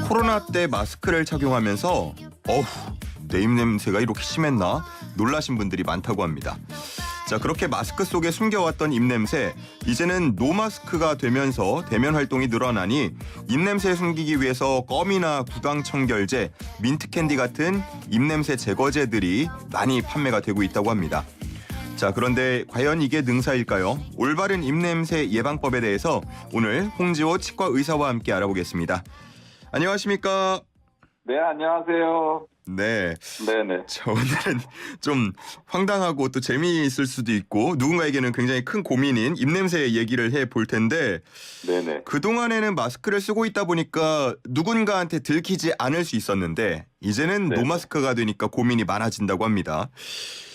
코로나 때 마스크를 착용하면서 내 입냄새가 이렇게 심했나 놀라신 분들이 많다고 합니다. 자, 그렇게 마스크 속에 숨겨왔던 입냄새, 이제는 노마스크가 되면서 대면 활동이 늘어나니 입냄새 숨기기 위해서 껌이나 구강청결제, 민트캔디 같은 입냄새 제거제들이 많이 판매가 되고 있다고 합니다. 자, 그런데 과연 이게 능사일까요? 올바른 입냄새 예방법에 대해서 오늘 홍지호 치과 의사와 함께 알아보겠습니다. 안녕하십니까? 네, 안녕하세요. 네. 네네. 자, 오늘은 좀 황당하고 또 재미있을 수도 있고 누군가에게는 굉장히 큰 고민인 입냄새 얘기를 해볼 텐데 네네. 그동안에는 마스크를 쓰고 있다 보니까 누군가한테 들키지 않을 수 있었는데 이제는 네네. 노마스크가 되니까 고민이 많아진다고 합니다.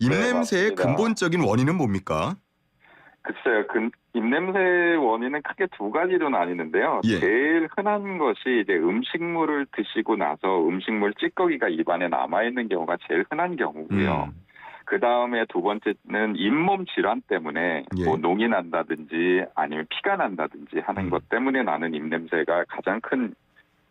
입냄새의 맞습니다. 근본적인 원인은 뭡니까? 글쎄요, 입냄새 원인은 크게 두 가지로 나뉘는데요. 예. 제일 흔한 것이 이제 음식물을 드시고 나서 음식물 찌꺼기가 입안에 남아있는 경우가 제일 흔한 경우고요. 그 다음에 두 번째는 잇몸 질환 때문에 예. 뭐 농이 난다든지 아니면 피가 난다든지 하는 것 때문에 나는 입냄새가 가장 큰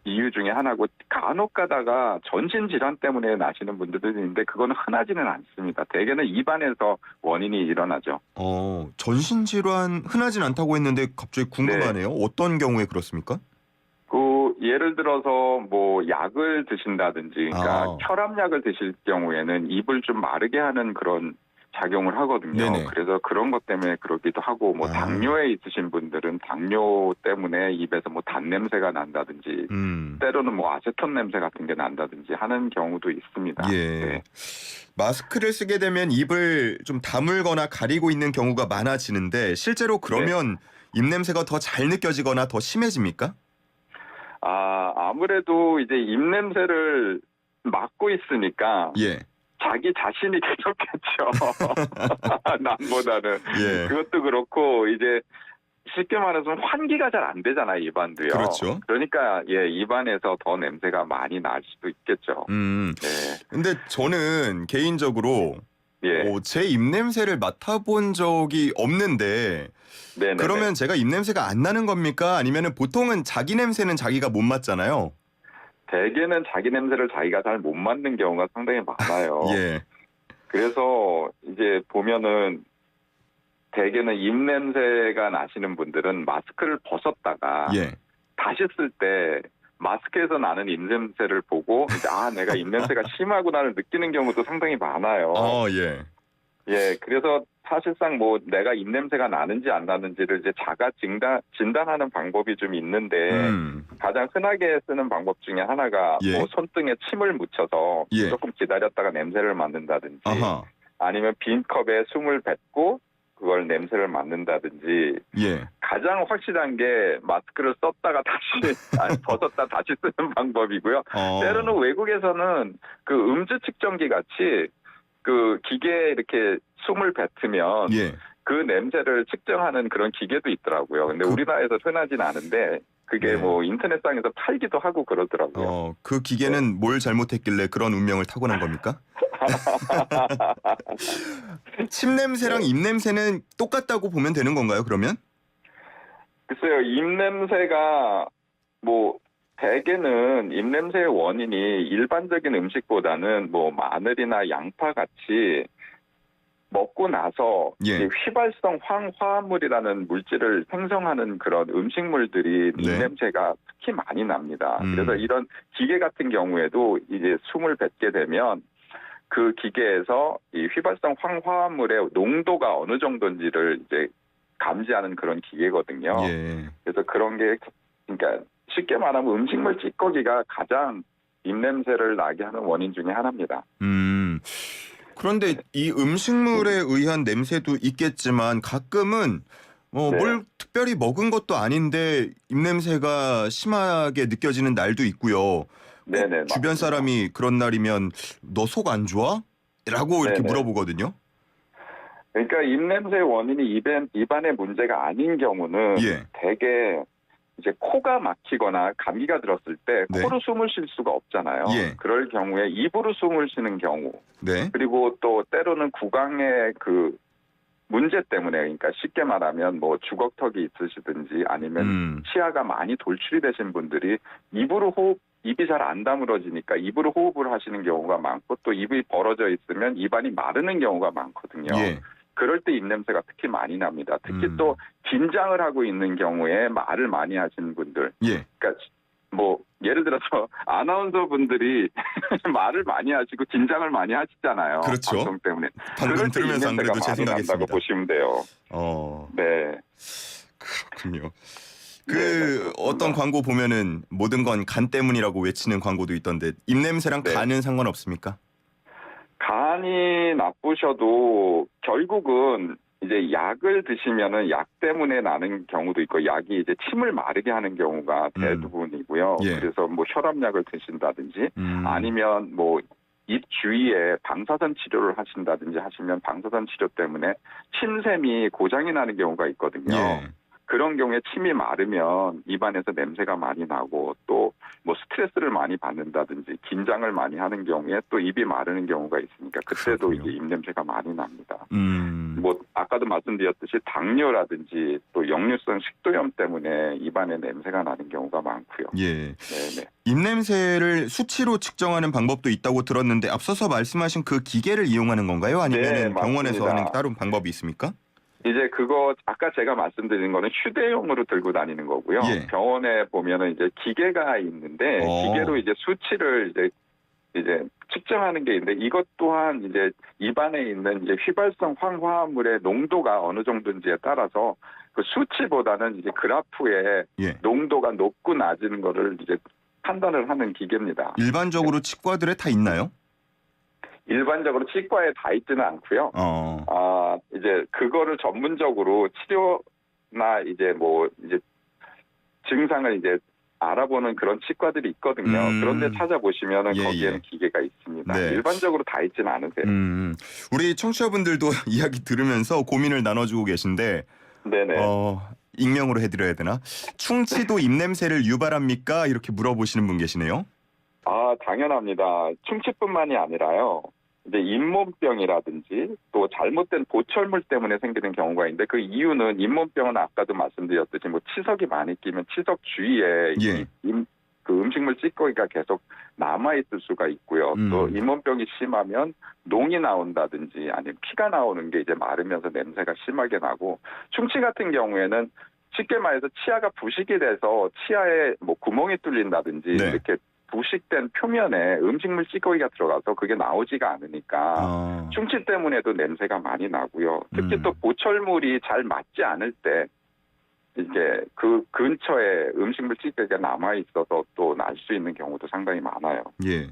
이유 중에 하나고, 간혹 가다가 전신 질환 때문에 나시는 분들도 있는데 그거는 흔하지는 않습니다. 대개는 입안에서 원인이 일어나죠. 전신질환 흔하진 않다고 했는데 갑자기 궁금하네요. 어떤 경우에 그렇습니까? 예를 들어서 뭐 약을 드신다든지, 그러니까 혈압약을 드실 경우에는 입을 좀 마르게 하는 그런 작용을 하거든요. 네네. 그래서 그런 것 때문에 그러기도 하고, 뭐 당뇨에 있으신 분들은 당뇨 때문에 입에서 뭐 단냄새가 난다든지, 때로는 뭐 아세톤 냄새 같은 게 난다든지 하는 경우도 있습니다. 예. 네. 마스크를 쓰게 되면 입을 좀 다물거나 가리고 있는 경우가 많아지는데 실제로 그러면 입냄새가 더 잘 느껴지거나 더 심해집니까? 아무래도 이제 입냄새를 맡고 있으니까 예. 자기 자신이 좋겠죠. 남보다는. 예. 그것도 그렇고, 이제 쉽게 말해서 환기가 잘 안 되잖아요, 입안도요. 그렇죠. 그러니까 입안에서 더 냄새가 많이 날 수도 있겠죠. 네. 근데 저는 개인적으로 제 입냄새를 맡아본 적이 없는데 네네네. 그러면 제가 입냄새가 안 나는 겁니까? 아니면은 보통은 자기 냄새는 자기가 못 맡잖아요. 대개는 자기 냄새를 자기가 잘 못 맡는 경우가 상당히 많아요. 예. 그래서 이제 보면은 대개는 입냄새가 나시는 분들은 마스크를 벗었다가 다시 쓸 때 마스크에서 나는 입냄새를 보고 이제 내가 입냄새가 심하구나를 느끼는 경우도 상당히 많아요. 예, 그래서 사실상 뭐 내가 입냄새가 나는지 안 나는지를 이제 자가 진단하는 방법이 좀 있는데 가장 흔하게 쓰는 방법 중에 하나가 뭐 손등에 침을 묻혀서 조금 기다렸다가 냄새를 맡는다든지 아니면 빈 컵에 숨을 뱉고 그걸 냄새를 맡는다든지 가장 확실한 게 마스크를 썼다가 다시 벗었다 다시 쓰는 방법이고요. 때로는 외국에서는 그 음주 측정기 같이 그 기계에 이렇게 숨을 뱉으면 그 냄새를 측정하는 그런 기계도 있더라고요. 근데 우리나라에서 흔하진 않은데 그게 뭐 인터넷상에서 팔기도 하고 그러더라고요. 그 기계는 뭘 잘못했길래 그런 운명을 타고난 겁니까? 침 냄새랑 입 냄새는 똑같다고 보면 되는 건가요, 그러면? 글쎄요, 입냄새가 뭐 대개는 입냄새의 원인이 일반적인 음식보다는 뭐 마늘이나 양파 같이 먹고 나서 휘발성 황화물이라는 물질을 생성하는 그런 음식물들이 입냄새가 특히 많이 납니다. 그래서 이런 기계 같은 경우에도 이제 숨을 뱉게 되면 그 기계에서 이 휘발성 황화물의 농도가 어느 정도인지를 이제 감지하는 그런 기계거든요. 그래서 그런 게, 그러니까 쉽게 말하면 음식물 찌꺼기가 가장 입냄새를 나게 하는 원인 중에 하나입니다. 그런데 이 음식물에 의한 냄새도 있겠지만 가끔은 뭘 특별히 먹은 것도 아닌데 입냄새가 심하게 느껴지는 날도 있고요. 주변 사람이 그런 날이면 너 속 안 좋아? 라고 이렇게 물어보거든요. 그러니까 입냄새의 원인이 입안의 문제가 아닌 경우는 대개 이제 코가 막히거나 감기가 들었을 때 코로 숨을 쉴 수가 없잖아요. 그럴 경우에 입으로 숨을 쉬는 경우, 그리고 또 때로는 구강의 그 문제 때문에, 그러니까 쉽게 말하면 뭐 주걱턱이 있으시든지 아니면 치아가 많이 돌출이 되신 분들이 입으로 호흡 입이 잘 안 다물어지니까 입으로 호흡을 하시는 경우가 많고 또 입이 벌어져 있으면 입안이 마르는 경우가 많거든요. 예. 그럴 때 입냄새가 특히 많이 납니다. 특히 또 긴장을 하고 있는 경우에 말을 많이 하시는 분들. 예. 그러니까 뭐 예를 들어서 아나운서 분들이 말을 많이 하시고 긴장을 많이 하시잖아요. 그렇죠. 방송 때문에. 방금 들으면서 안 그래도 제 많이 난다고 생각했습니다. 보시면 돼요. 네. 그렇군요. 네, 어떤 광고 보면은 모든 건 간 때문이라고 외치는 광고도 있던데 입냄새랑 네. 간은 상관없습니까? 간이 나쁘셔도 결국은 이제 약을 드시면은 약 때문에 나는 경우도 있고 약이 이제 침을 마르게 하는 경우가 대부분이고요. 예. 그래서 뭐 혈압약을 드신다든지 아니면 뭐 입 주위에 방사선 치료를 하신다든지 하시면 방사선 치료 때문에 침샘이 고장이 나는 경우가 있거든요. 예. 그런 경우에 침이 마르면 입안에서 냄새가 많이 나고 또 뭐 스트레스를 많이 받는다든지 긴장을 많이 하는 경우에 또 입이 마르는 경우가 있으니까 그때도 그렇군요. 이제 입냄새가 많이 납니다. 음. 뭐 아까도 말씀드렸듯이 당뇨라든지 또 역류성 식도염 때문에 입안에 냄새가 나는 경우가 많고요. 예. 네네. 입냄새를 수치로 측정하는 방법도 있다고 들었는데 앞서서 말씀하신 그 기계를 이용하는 건가요? 아니면 네, 병원에서 맞습니다. 하는 다른 방법이 있습니까? 이제 그거 아까 제가 말씀드린 거는 휴대용으로 들고 다니는 거고요. 예. 병원에 보면은 이제 기계가 있는데 기계로 이제 수치를 이제 측정하는 게 있는데 이것 또한 이제 입안에 있는 이제 휘발성 황화물의 농도가 어느 정도인지에 따라서 그 수치보다는 이제 그래프에 예. 농도가 높고 낮은 거를 이제 판단을 하는 기계입니다. 일반적으로 치과들에 다 있나요? 일반적으로 치과에 다 있지는 않고요. 이제 그거를 전문적으로 치료나 이제 뭐 이제 증상을 이제 알아보는 그런 치과들이 있거든요. 그런데 찾아보시면은 예, 거기에는 예. 기계가 있습니다. 네. 일반적으로 다 있지는 않으세요. 우리 청취자분들도 이야기 들으면서 고민을 나눠주고 계신데, 네네. 익명으로 해드려야 되나? 충치도 입냄새를 유발합니까? 이렇게 물어보시는 분 계시네요. 당연합니다. 충치뿐만이 아니라요. 이제 잇몸병이라든지 또 잘못된 보철물 때문에 생기는 경우가 있는데 그 이유는 잇몸병은 아까도 말씀드렸듯이 뭐 치석이 많이 끼면 치석 주위에 예. 그 음식물 찌꺼기가 계속 남아있을 수가 있고요. 또 잇몸병이 심하면 농이 나온다든지 아니면 피가 나오는 게 이제 마르면서 냄새가 심하게 나고 충치 같은 경우에는 쉽게 말해서 치아가 부식이 돼서 치아에 뭐 구멍이 뚫린다든지 네. 이렇게 부식된 표면에 음식물 찌꺼기가 들어가서 그게 나오지가 않으니까 충치 때문에도 냄새가 많이 나고요. 특히 또 보철물이 잘 맞지 않을 때 이제 그 근처에 음식물 찌꺼기가 남아 있어서 또 날 수 있는 경우도 상당히 많아요. 예.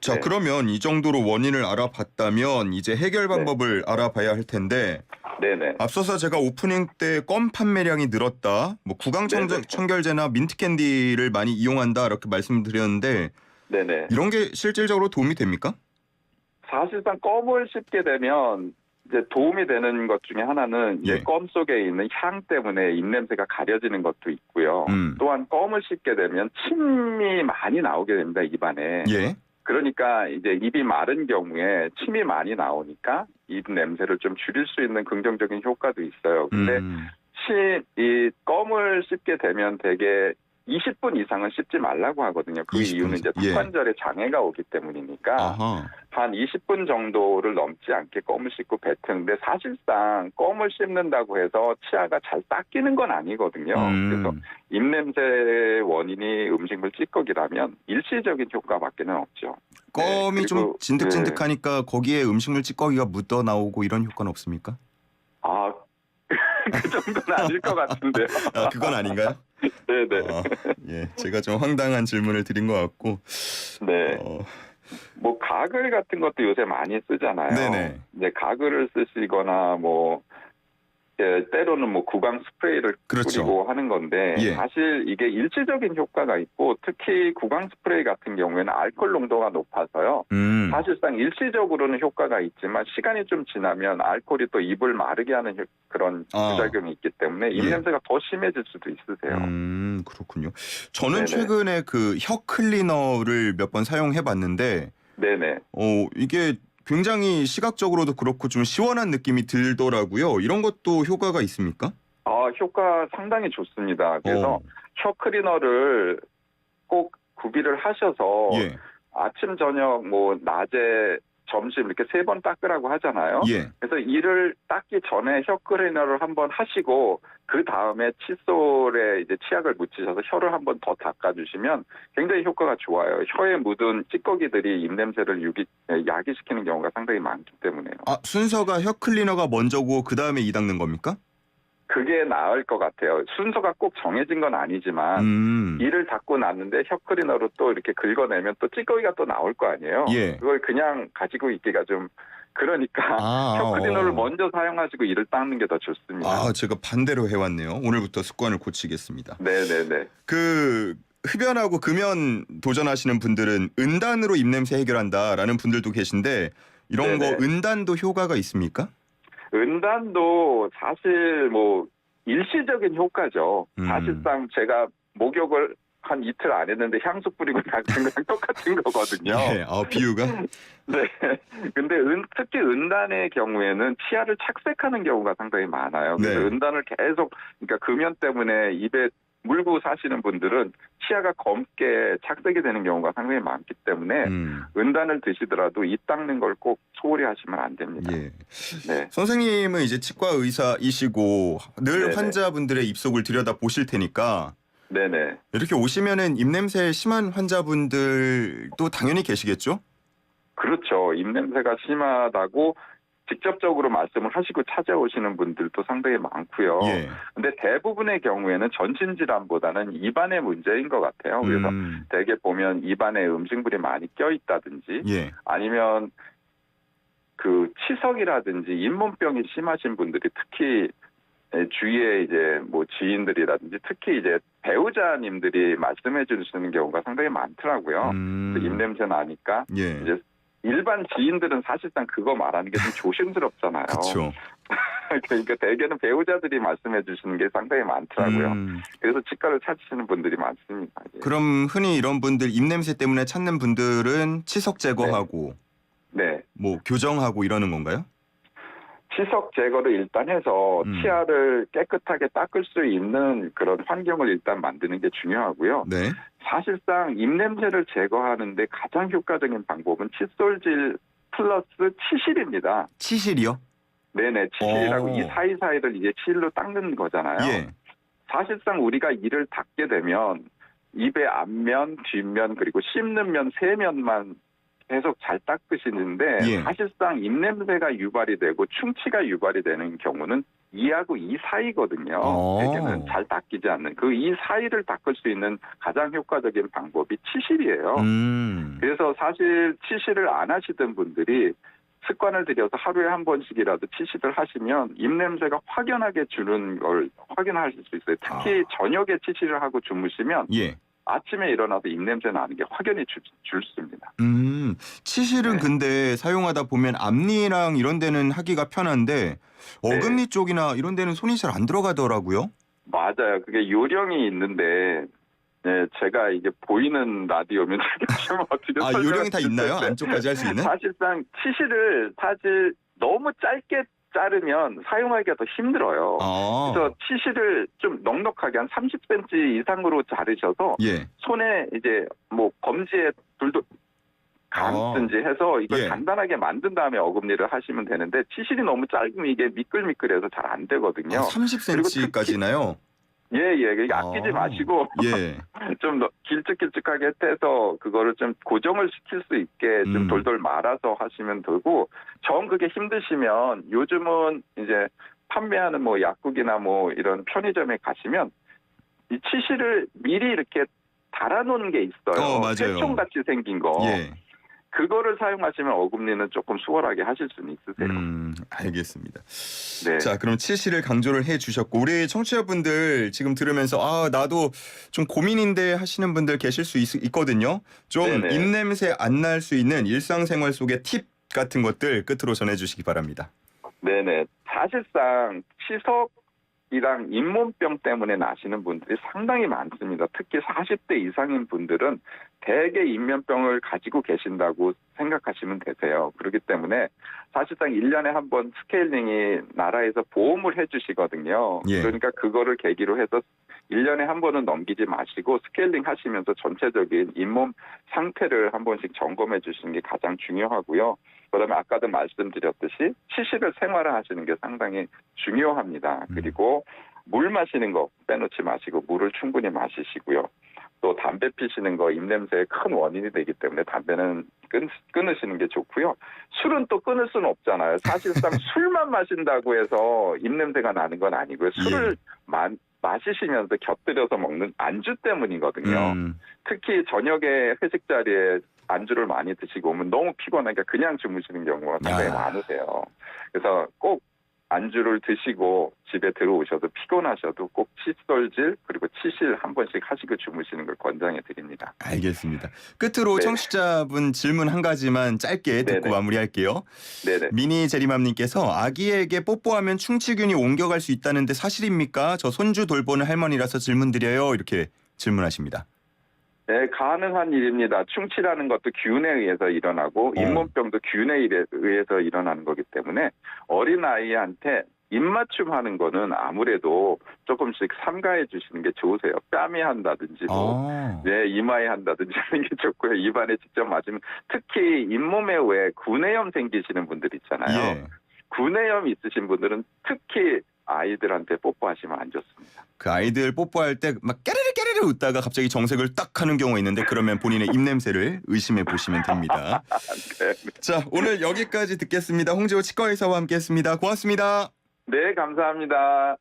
자, 네. 그러면 이 정도로 원인을 알아봤다면 이제 해결 방법을 알아봐야 할 텐데, 네네. 앞서서 제가 오프닝 때 껌 판매량이 늘었다, 뭐 구강청결제나 민트캔디를 많이 이용한다 이렇게 말씀드렸는데, 네네. 이런 게 실질적으로 도움이 됩니까? 사실상 껌을 씹게 되면 이제 도움이 되는 것 중에 하나는 이제 예. 껌 속에 있는 향 때문에 입냄새가 가려지는 것도 있고요. 또한 껌을 씹게 되면 침이 많이 나오게 됩니다, 입안에. 예. 그러니까 이제 입이 마른 경우에 침이 많이 나오니까 입 냄새를 좀 줄일 수 있는 긍정적인 효과도 있어요. 근데 이 껌을 씹게 되면 되게 20분 이상은 씹지 말라고 하거든요. 그 20분 이유는 이제 예. 턱관절에 장애가 오기 때문이니까 아하. 한 20분 정도를 넘지 않게 껌을 씹고 뱉는데 사실상 껌을 씹는다고 해서 치아가 잘 닦이는 건 아니거든요. 그래서 입냄새 원인이 음식물 찌꺼기라면 일시적인 효과밖에는 없죠. 껌이 네, 좀 그리고, 진득진득하니까 거기에 음식물 찌꺼기가 묻어 나오고 이런 효과는 없습니까? 그 정도는 아닐 것 같은데요. 그건 아닌가요? 네네. 예, 제가 좀 황당한 질문을 드린 것 같고. 네. 뭐 가글 같은 것도 요새 많이 쓰잖아요. 네네. 이제 가글을 쓰시거나 뭐 때로는 뭐 구강 스프레이를 그렇죠. 뿌리고 하는 건데 예. 사실 이게 일시적인 효과가 있고 특히 구강 스프레이 같은 경우에는 알코올 농도가 높아서요. 사실상 일시적으로는 효과가 있지만 시간이 좀 지나면 알코올이 또 입을 마르게 하는 그런 부작용이 있기 때문에 입냄새가 더 심해질 수도 있으세요. 그렇군요. 저는 네네. 최근에 그 혀 클리너를 몇 번 사용해 봤는데 네네. 이게 굉장히 시각적으로도 그렇고 좀 시원한 느낌이 들더라고요. 이런 것도 효과가 있습니까? 효과 상당히 좋습니다. 그래서 혀 클리너를 꼭 구비를 하셔서 예. 아침, 저녁, 뭐 낮에, 점심 이렇게 3번 닦으라고 하잖아요. 예. 그래서 이를 닦기 전에 혀 클리너를 한번 하시고 그 다음에 칫솔에 이제 치약을 묻히셔서 혀를 한번 더 닦아주시면 굉장히 효과가 좋아요. 혀에 묻은 찌꺼기들이 입냄새를 야기시키는 경우가 상당히 많기 때문에요. 아, 순서가 혀 클리너가 먼저고 그 다음에 이 닦는 겁니까? 그게 나을 것 같아요. 순서가 꼭 정해진 건 아니지만 이를 닦고 났는데 혀 클리너로 또 이렇게 긁어내면 또 찌꺼기가 또 나올 거 아니에요. 예. 그걸 그냥 가지고 있기가 좀 그러니까 혀 클리너를 먼저 사용하시고 이를 닦는 게 더 좋습니다. 아, 제가 반대로 해왔네요. 오늘부터 습관을 고치겠습니다. 네네네. 그 흡연하고 금연 도전하시는 분들은 은단으로 입냄새 해결한다라는 분들도 계신데 이런 네네. 거 은단도 효과가 있습니까? 은단도 사실 뭐 일시적인 효과죠. 사실상 제가 목욕을 한 이틀 안 했는데 향수 뿌리고 닦은 거랑 똑같은 거거든요. 네, 비유가? 네. 근데 특히 은단의 경우에는 치아를 착색하는 경우가 상당히 많아요. 그래서 네. 은단을 계속, 그러니까 금연 때문에 입에 물고 사시는 분들은 치아가 검게 착색이 되는 경우가 상당히 많기 때문에 은단을 드시더라도 입 닦는 걸 꼭 소홀히 하시면 안 됩니다. 예. 네. 선생님은 이제 치과 의사이시고 늘 네네. 환자분들의 입속을 들여다 보실 테니까 네네. 이렇게 오시면은 입냄새 심한 환자분들도 당연히 계시겠죠? 그렇죠. 입냄새가 심하다고 직접적으로 말씀을 하시고 찾아오시는 분들도 상당히 많고요. 예. 근데 대부분의 경우에는 전신 질환보다는 입안의 문제인 것 같아요. 그래서 대개 보면 입안에 음식물이 많이 껴 있다든지 예. 아니면 그 치석이라든지 잇몸병이 심하신 분들이 특히 주위에 이제 뭐 지인들이라든지 특히 이제 배우자님들이 말씀해 주시는 경우가 상당히 많더라고요. 입냄새 나니까 예. 이제 일반 지인들은 사실상 그거 말하는 게 좀 조심스럽잖아요. 그렇죠. 그러니까 대개는 배우자들이 말씀해 주시는 게 상당히 많더라고요. 그래서 치과를 찾으시는 분들이 많습니다. 예. 그럼 흔히 이런 분들 입냄새 때문에 찾는 분들은 치석 제거하고 네. 뭐 교정하고 이러는 건가요? 치석 제거를 일단 해서 치아를 깨끗하게 닦을 수 있는 그런 환경을 일단 만드는 게 중요하고요. 네. 사실상 입냄새를 제거하는데 가장 효과적인 방법은 칫솔질 플러스 치실입니다. 치실이요? 네네, 치실이라고 이 사이사이를 이제 실로 닦는 거잖아요. 예. 사실상 우리가 이를 닦게 되면 입의 앞면, 뒷면, 그리고 씹는 면 세 면만 계속 잘 닦으시는데 예. 사실상 입냄새가 유발이 되고 충치가 유발이 되는 경우는 이하고 이 사이거든요. 대개는 잘 닦이지 않는 그 이 사이를 닦을 수 있는 가장 효과적인 방법이 치실이에요. 그래서 사실 치실을 안 하시던 분들이 습관을 들여서 하루에 한 번씩이라도 치실을 하시면 입냄새가 확연하게 주는 걸 확인하실 수 있어요. 특히 저녁에 치실을 하고 주무시면 예. 아침에 일어나도 입냄새 나는 게 확연히 줄습니다. 치실은 네. 근데 사용하다 보면 앞니랑 이런 데는 하기가 편한데 어금니 쪽이나 이런 데는 손이 잘 안 들어가더라고요. 맞아요. 그게 요령이 있는데 네, 제가 이게 보이는 라디오면 좀 어떻게 요령이 다 있나요? 안쪽까지 할 수 있는? 사실상 치실을 사실 너무 짧게 자르면 사용하기가 더 힘들어요. 그래서 치실을 좀 넉넉하게 한 30cm 이상으로 자르셔서 예. 손에 이제 뭐 검지에 둘도 감든지 해서 이걸 간단하게 만든 다음에 어금니를 하시면 되는데 치실이 너무 짧으면 이게 미끌미끌해서 잘 안 되거든요. 30cm까지나요? 예. 이게 아끼지 마시고 예. 좀 길쭉길쭉하게 떼서 그거를 좀 고정을 시킬 수 있게 좀 돌돌 말아서 하시면 되고 정 그게 힘드시면 요즘은 이제 판매하는 뭐 약국이나 뭐 이런 편의점에 가시면 이 치실을 미리 이렇게 달아놓은 게 있어요. 맞아요. 새총같이 생긴 거. 예. 그거를 사용하시면 어금니는 조금 수월하게 하실 수는 있으세요. 알겠습니다. 네. 자, 그럼 치실을 강조를 해주셨고 우리 청취자분들 지금 들으면서 나도 좀 고민인데 하시는 분들 계실 수 있거든요. 좀 네네. 입냄새 안 날 수 있는 일상생활 속의 팁 같은 것들 끝으로 전해주시기 바랍니다. 네네. 사실상 치석이랑 잇몸병 때문에 나시는 분들이 상당히 많습니다. 특히 40대 이상인 분들은 대개 인면병을 가지고 계신다고 생각하시면 되세요. 그렇기 때문에 사실상 1년에 한 번 스케일링이 나라에서 보험을 해주시거든요. 예. 그러니까 그거를 계기로 해서 1년에 한 번은 넘기지 마시고 스케일링 하시면서 전체적인 잇몸 상태를 한 번씩 점검해 주시는 게 가장 중요하고요. 그다음에 아까도 말씀드렸듯이 치실을 생활화하시는 게 상당히 중요합니다. 그리고 물 마시는 거 빼놓지 마시고 물을 충분히 마시시고요. 또 담배 피시는 거 입냄새의 큰 원인이 되기 때문에 담배는 끊으시는 게 좋고요. 술은 또 끊을 수는 없잖아요. 사실상 술만 마신다고 해서 입냄새가 나는 건 아니고요. 술을 마시시면서 곁들여서 먹는 안주 때문이거든요. 특히 저녁에 회식 자리에 안주를 많이 드시고 오면 너무 피곤하니까 그냥 주무시는 경우가 상당히 많으세요. 그래서 꼭 안주를 드시고 집에 들어오셔도 피곤하셔도 꼭 칫솔질 그리고 치실 한 번씩 하시고 주무시는 걸 권장해 드립니다. 알겠습니다. 끝으로 네. 청취자분 질문 한 가지만 짧게 듣고 네네. 마무리할게요. 네네. 미니 제리맘님께서 아기에게 뽀뽀하면 충치균이 옮겨갈 수 있다는데 사실입니까? 저 손주 돌보는 할머니라서 질문드려요. 이렇게 질문하십니다. 네, 가능한 일입니다. 충치라는 것도 균에 의해서 일어나고 잇몸병도 균에 의해서 일어나는 거기 때문에 어린아이한테 입맞춤 하는 거는 아무래도 조금씩 삼가해 주시는 게 좋으세요. 뺨에 한다든지 네, 이마에 한다든지 하는 게 좋고요. 입안에 직접 맞으면 특히 잇몸에 왜 구내염 생기시는 분들 있잖아요. 예. 구내염 있으신 분들은 특히 아이들한테 뽀뽀하시면 안 좋습니다. 그 아이들 뽀뽀할 때 막 깨르르 웃다가 갑자기 정색을 딱 하는 경우가 있는데 그러면 본인의 입냄새를 의심해 보시면 됩니다. 네. 자, 오늘 여기까지 듣겠습니다. 홍재호 치과의사와 함께했습니다. 고맙습니다. 네, 감사합니다.